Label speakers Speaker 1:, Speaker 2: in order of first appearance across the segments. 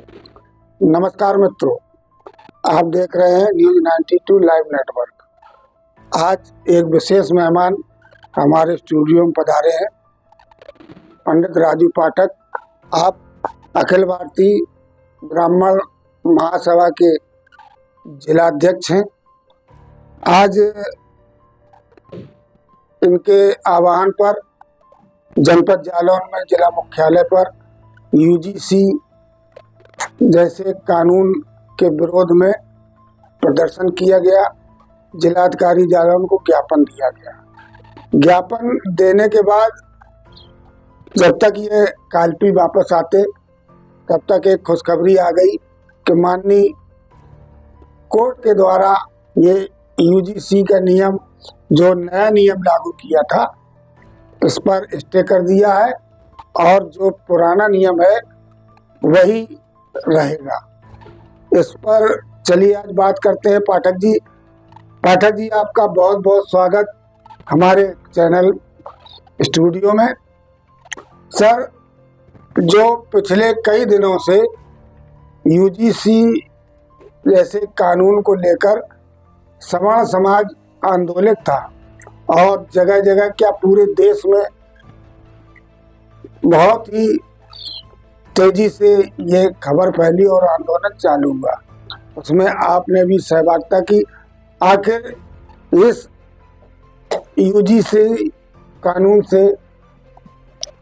Speaker 1: नमस्कार मित्रों, आप देख रहे हैं न्यूज 92 लाइव नेटवर्क। आज एक विशेष मेहमान हमारे स्टूडियो में पधारे हैं, पंडित राजू पाठक। आप अखिल भारतीय ब्राह्मण महासभा के जिलाध्यक्ष हैं। आज इनके आह्वान पर जनपद जालौन में जिला मुख्यालय पर यूजीसी जैसे कानून के विरोध में प्रदर्शन किया गया। जिलाधिकारी जालौन को ज्ञापन दिया गया। ज्ञापन देने के बाद जब तक ये कालपी वापस आते तब तक एक खुशखबरी आ गई कि माननीय कोर्ट के द्वारा ये यूजीसी का नियम, जो नया नियम लागू किया था, इस पर स्टे कर दिया है और जो पुराना नियम है वही रहेगा। इस पर चलिए आज बात करते हैं। पाठक जी, आपका बहुत बहुत स्वागत हमारे चैनल स्टूडियो में। सर, जो पिछले कई दिनों से यूजीसी जैसे कानून को लेकर सवर्ण समाज आंदोलित था और जगह जगह क्या पूरे देश में बहुत ही तेजी से ये खबर फैली और आंदोलन चालू हुआ, उसमें आपने भी सहभागिता की। आखिर इस यूजीसी कानून से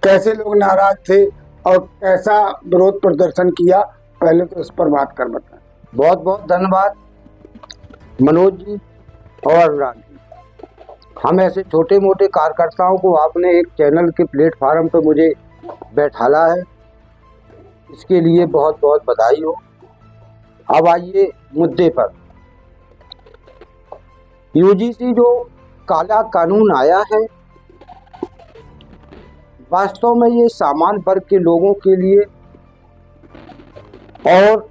Speaker 1: कैसे लोग नाराज थे और कैसा विरोध प्रदर्शन किया, पहले तो इस पर बात कर बताएं।
Speaker 2: बहुत बहुत धन्यवाद मनोज जी और अनुराग जी। हम ऐसे छोटे मोटे कार्यकर्ताओं को आपने एक चैनल के प्लेटफार्म पर मुझे बैठाला है, इसके लिए बहुत बहुत बधाई हो। अब आइए मुद्दे पर। यूजीसी जो काला कानून आया है, वास्तव में ये सामान्य वर्ग के लोगों के लिए और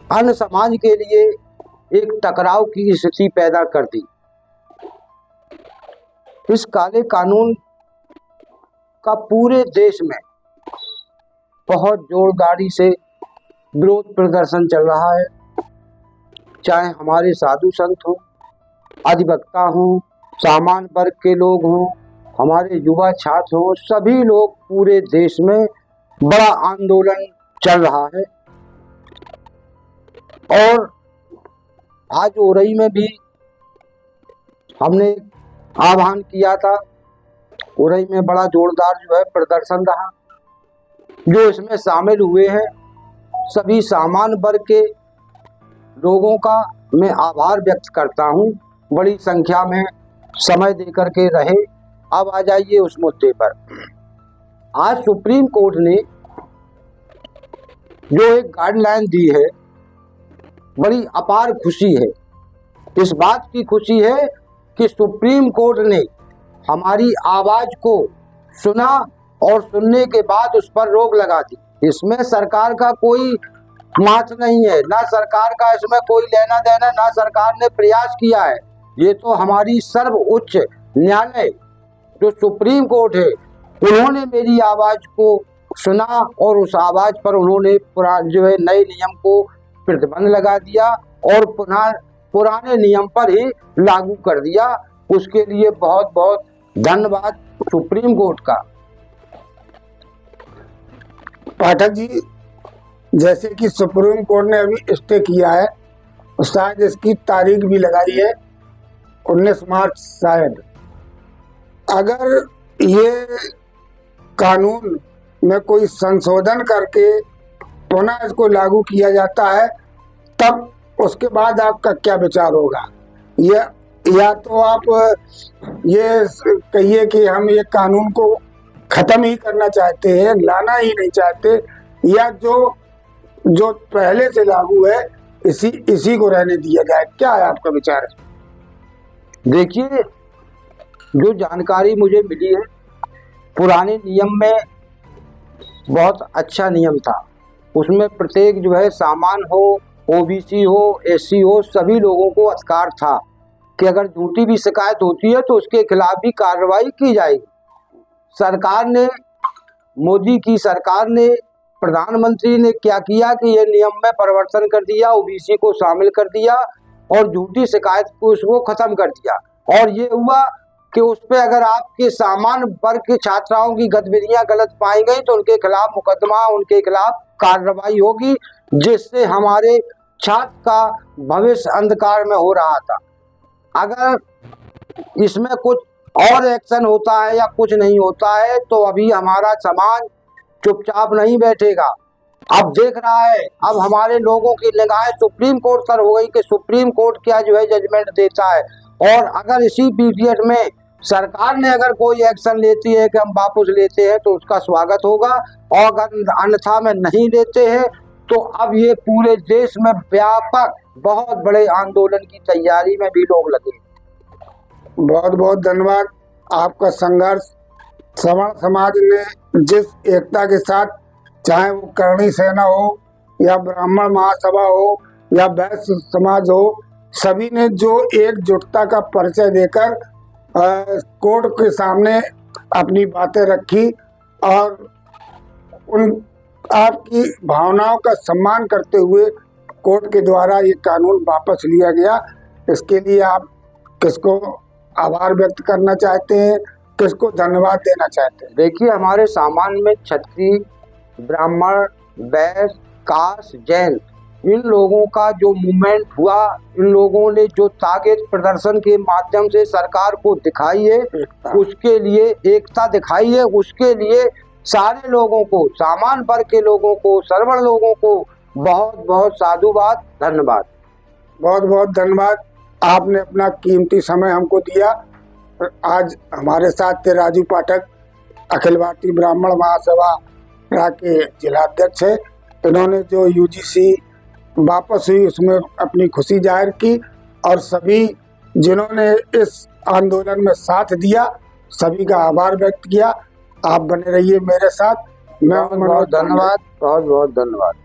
Speaker 2: अन्य समाज के लिए एक टकराव की स्थिति पैदा कर दी। इस काले कानून का पूरे देश में बहुत जोरदारी से विरोध प्रदर्शन चल रहा है। चाहे हमारे साधु संत हों, अधिवक्ता हों, सामान्य वर्ग के लोग हों, हमारे युवा छात्र हों, सभी लोग पूरे देश में बड़ा आंदोलन चल रहा है। और आज उरई में भी हमने आह्वान किया था। उरई में बड़ा जोरदार जो है प्रदर्शन रहा। जो इसमें शामिल हुए हैं सभी सामान्य वर्ग के लोगों का मैं आभार व्यक्त करता हूं। बड़ी संख्या में समय देकर के रहे। अब आ जाइए उस मुद्दे पर। आज सुप्रीम कोर्ट ने जो एक गाइडलाइन दी है, बड़ी अपार खुशी है। इस बात की खुशी है कि सुप्रीम कोर्ट ने हमारी आवाज को सुना और सुनने के बाद उस पर रोक लगा दी। इसमें सरकार का कोई हाथ नहीं है, ना सरकार का इसमें कोई लेना देना, ना सरकार ने प्रयास किया है। ये तो हमारी सर्वोच्च न्यायालय जो सुप्रीम कोर्ट है, उन्होंने मेरी आवाज को सुना और उस आवाज पर उन्होंने जो है नए नियम को प्रतिबंध लगा दिया और पुनः पुराने नियम पर ही लागू कर दिया। उसके लिए बहुत बहुत धन्यवाद सुप्रीम कोर्ट का।
Speaker 1: पाठक जी, जैसे कि सुप्रीम कोर्ट ने अभी स्टे किया है, शायद इसकी तारीख भी लगाई है 19 मार्च शायद। अगर ये कानून में कोई संशोधन करके पुनः इसको लागू किया जाता है, तब उसके बाद आपका क्या विचार होगा? या तो आप ये कहिए कि हम ये कानून को खत्म ही करना चाहते हैं, लाना ही नहीं चाहते, या जो पहले से लागू है इसी को रहने दिया जाए। क्या है आपका विचार?
Speaker 2: देखिए, जो जानकारी मुझे मिली है, पुराने नियम में बहुत अच्छा नियम था। उसमें प्रत्येक जो है सामान्य हो, ओबीसी हो, एससी हो, सभी लोगों को अधिकार था कि अगर झूठी भी शिकायत होती है तो उसके खिलाफ भी कार्रवाई की जाएगी। सरकार ने, मोदी की सरकार ने प्रधानमंत्री ने क्या किया कि ये नियम में परिवर्तन कर दिया, ओबीसी को शामिल कर दिया और झूठी शिकायत को उसको खत्म कर दिया। और ये हुआ कि उस पे अगर आपके सामान्य वर्ग के छात्राओं की गतिविधियां गलत पाई गई तो उनके खिलाफ मुकदमा, उनके खिलाफ कार्रवाई होगी, जिससे हमारे छात्र का भविष्य अंधकार में हो रहा था। अगर इसमें कुछ और एक्शन होता है या कुछ नहीं होता है तो अभी हमारा समाज चुपचाप नहीं बैठेगा। अब देख रहा है, अब हमारे लोगों की निगाहें सुप्रीम कोर्ट पर हो गई कि सुप्रीम कोर्ट क्या जो है जजमेंट देता है। और अगर इसी पीरियड में सरकार ने अगर कोई एक्शन लेती है कि हम वापस लेते हैं तो उसका स्वागत होगा, और अगर अन्यथा में नहीं लेते हैं तो अब ये पूरे देश में व्यापक बहुत बड़े आंदोलन की तैयारी में भी लोग लगे।
Speaker 1: बहुत बहुत धन्यवाद। आपका संघर्ष सवर्ण समाज ने जिस एकता के साथ, चाहे वो करणी सेना हो या ब्राह्मण महासभा हो या वैश्य समाज हो, सभी ने जो एकजुटता का परिचय देकर कोर्ट के सामने अपनी बातें रखी और उन आपकी भावनाओं का सम्मान करते हुए कोर्ट के द्वारा ये कानून वापस लिया गया। इसके लिए आप किसको आभार व्यक्त करना चाहते हैं, किसको धन्यवाद देना चाहते हैं?
Speaker 2: देखिए, हमारे सामान्य में क्षत्रिय, ब्राह्मण, वैश्य, काश, जैन, इन लोगों का जो मूवमेंट हुआ, इन लोगों ने जो ताकत प्रदर्शन के माध्यम से सरकार को दिखाई है, उसके लिए एकता दिखाई है, उसके लिए सारे लोगों को, सामान्य वर्ग के लोगों को, सर्वण लोगों को बहुत बहुत साधुवाद, धन्यवाद।
Speaker 1: बहुत बहुत धन्यवाद। आपने अपना कीमती समय हमको दिया। आज हमारे साथ थे राजू पाठक, अखिल भारतीय ब्राह्मण महासभा के जिलाध्यक्ष है। इन्होंने जो यूजीसी वापस हुई उसमें अपनी खुशी जाहिर की और सभी जिन्होंने इस आंदोलन में साथ दिया सभी का आभार व्यक्त किया। आप बने रहिए मेरे साथ। मैं
Speaker 2: बहुत बहुत धन्यवाद, बहुत बहुत धन्यवाद।